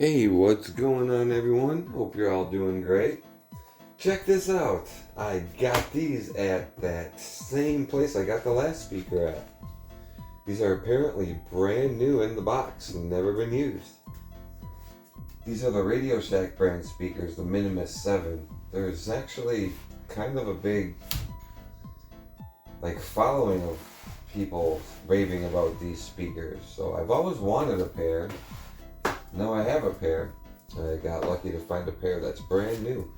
Hey, what's going on, everyone? Hope you're all doing great. Check this out. I got these at that same place I got the last speaker at. These are apparently brand new in the box and never been used. These are the RadioShack brand speakers, the Minimus 7. There's actually kind of a big following of people raving about these speakers. So I've always wanted a pair. Now I have a pair. I got lucky to find a pair that's brand new,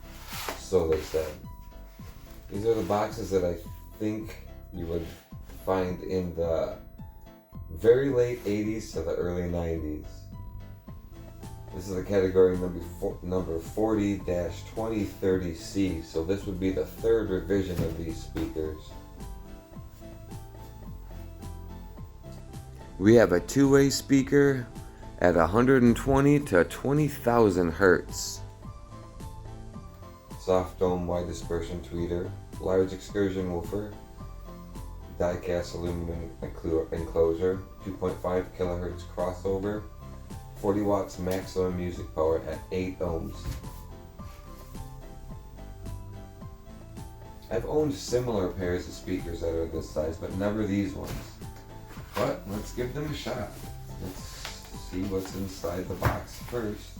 so they said. These are the boxes that I think you would find in the very late 80s to the early 90s. This is the category number 40-2030C, so this would be the third revision of these speakers. We have a two-way speaker at 120 to 20,000 hertz. Soft dome wide dispersion tweeter, large excursion woofer, die-cast aluminum enclosure, 2.5 kilohertz crossover, 40 watts maximum music power at 8 ohms. I've owned similar pairs of speakers that are this size, but never these ones. But let's give them a shot. Let's see what's inside the box first.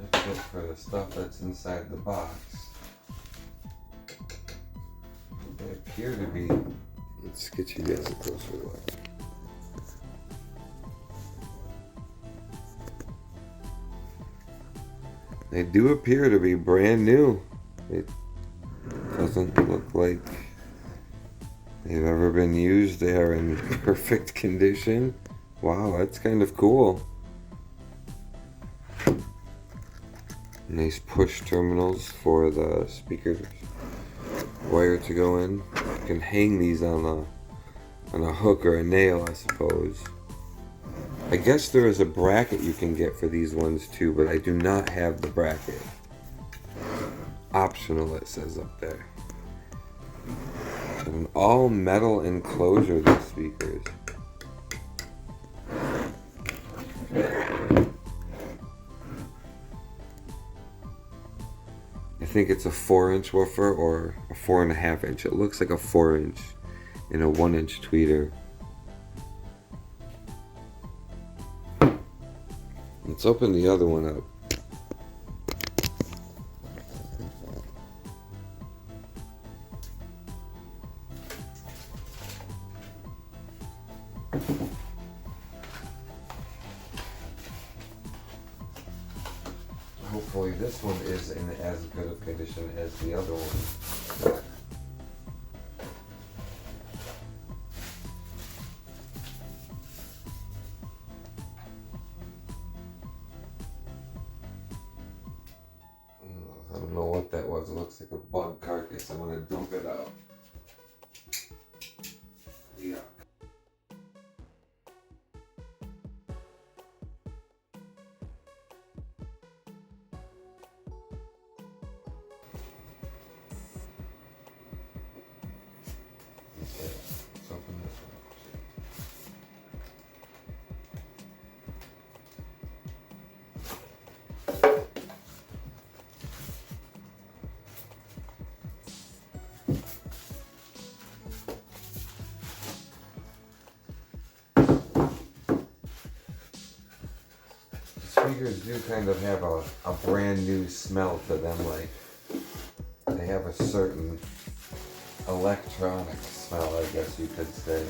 That's it for the stuff that's inside the box. They appear to be. Let's get you guys a closer look. They do appear to be brand new. It doesn't look like they've ever been used. They are in perfect condition. Wow, that's kind of cool. Nice push terminals for the speaker wire to go in. You can hang these on a hook or a nail, I suppose. I guess there is a bracket you can get for these ones too, but I do not have the bracket. Optional, it says up there. An all metal enclosure, these speakers. I think it's a 4-inch woofer or a 4.5 inch. It looks like a 4-inch in a 1-inch tweeter. Let's open the other one up. Hopefully this one is in as good of condition as the other one. I don't know what that was. It looks like a bug carcass. I'm gonna dump it out. Yeah. Okay, let's open this one. Speakers do kind of have a brand new smell to them, like they have a certain electronic smell, I guess you could say.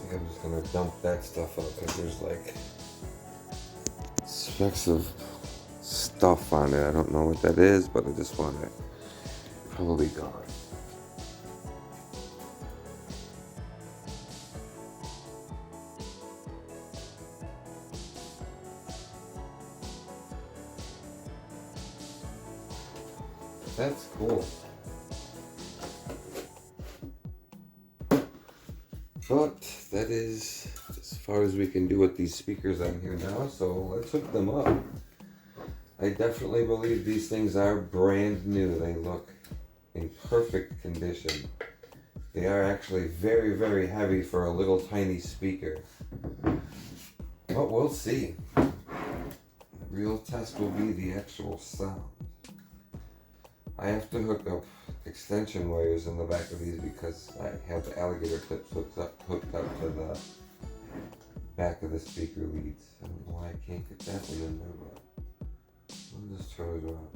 I'm just gonna dump that stuff out because there's like specks of stuff on it. I don't know what that is, but I just want it probably gone. That's cool. But that is as far as we can do with these speakers on here now, so let's hook them up. I definitely believe these things are brand new. They look in perfect condition. They are actually very, very heavy for a little tiny speaker. But we'll see. The real test will be the actual sound. I have to hook up extension wires in the back of these because I have the alligator clips hooked up to the back of the speaker leads. I don't know why I can't get that one in there, but I'll just turn it around.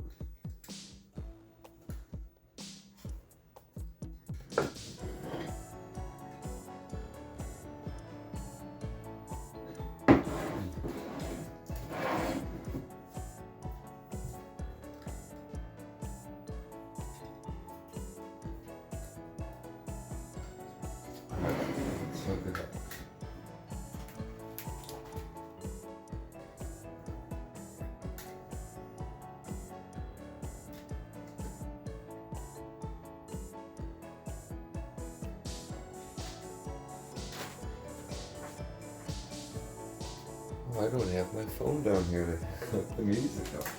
I don't have my phone down here to hook the music up to.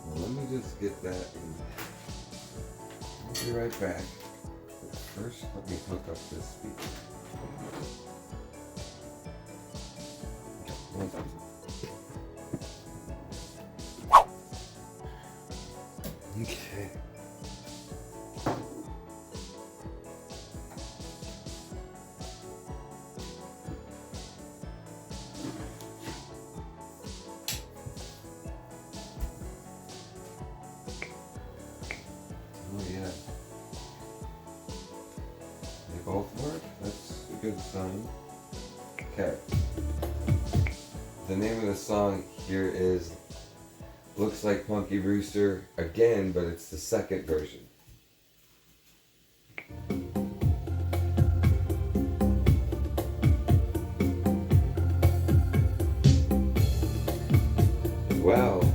Well, let me just get that in. I'll be right back. But first, let me hook up this speaker. Okay. Both work. That's a good sign. Okay. The name of the song here is Looks Like Punky Brewster again, but it's the second version. Well,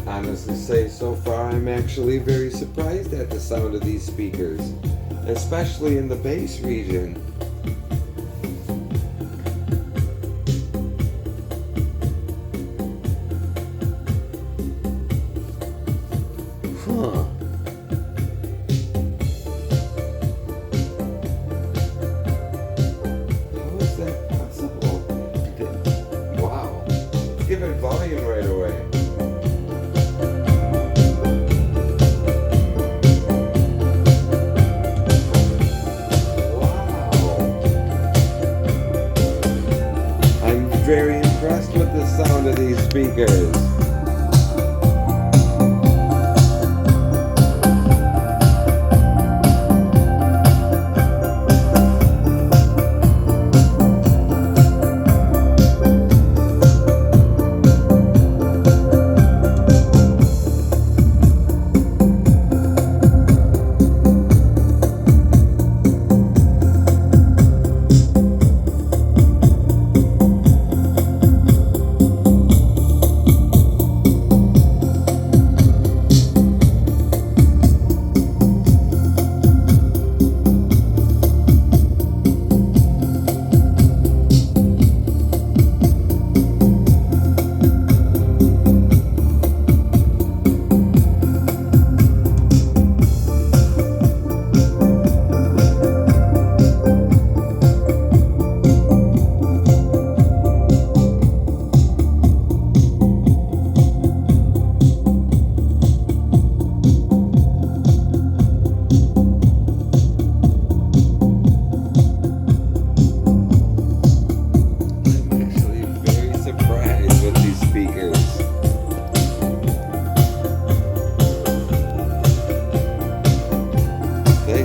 honestly say so far I'm actually very surprised at the sound of these speakers, especially in the bass region. Huh. How is that possible? Wow. Let's give it volume right away. Very impressed with the sound of these speakers.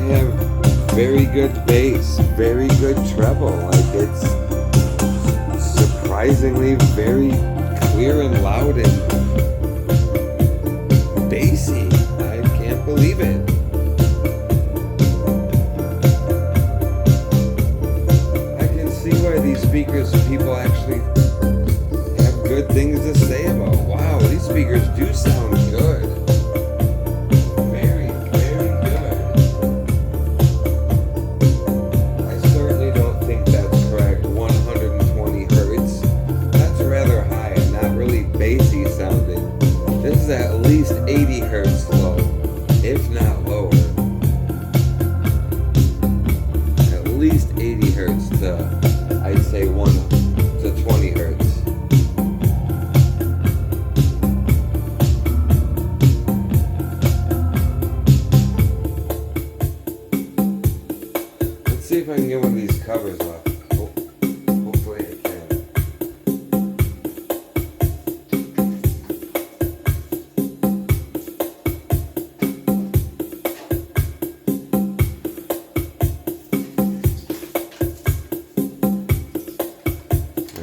have very good bass, very good treble. Like, it's surprisingly very clear and loud and bassy. I can't believe it. I can see why these speakers people actually have good things to say about. Wow, these speakers do sound good. Very, very good. I certainly don't think that's correct. 120 hertz. That's rather high and not really bassy sounding. This is at least 80 hertz low, if not lower. At least 80 hertz to, I'd say, 1 to 20 hertz. Let's see if I can get one of these covers off. Hopefully I can.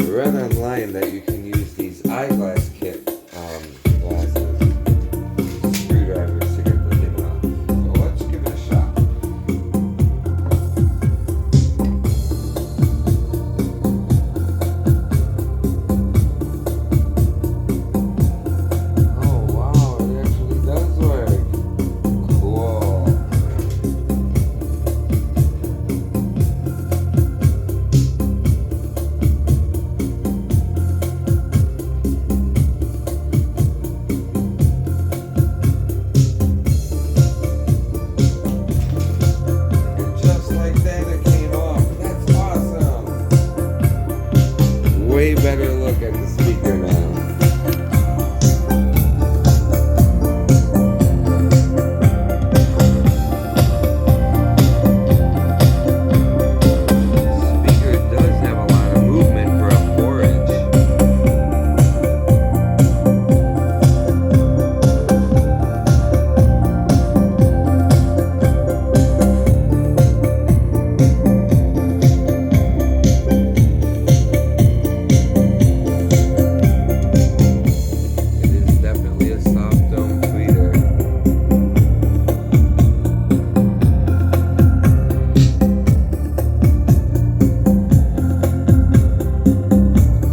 I read online that you can use these eyeglass kit glasses, screwdrivers to get the thing off. So let's give it a shot. Oh wow, it actually does work. Cool. And just like that, it came off. That's awesome. Way better look at the speaker now. Speaker does have a lot of movement for a 4-inch. It is definitely a soft dome tweeter.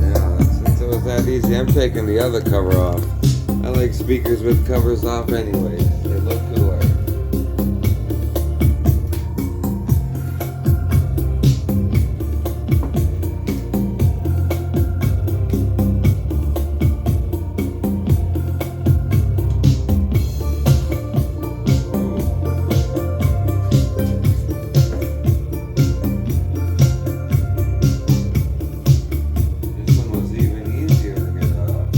Yeah, since it was that easy, I'm taking the other cover off. I like speakers with covers off anyways. They look cooler. This one was even easier to get off.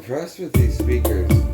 impressed with these speakers.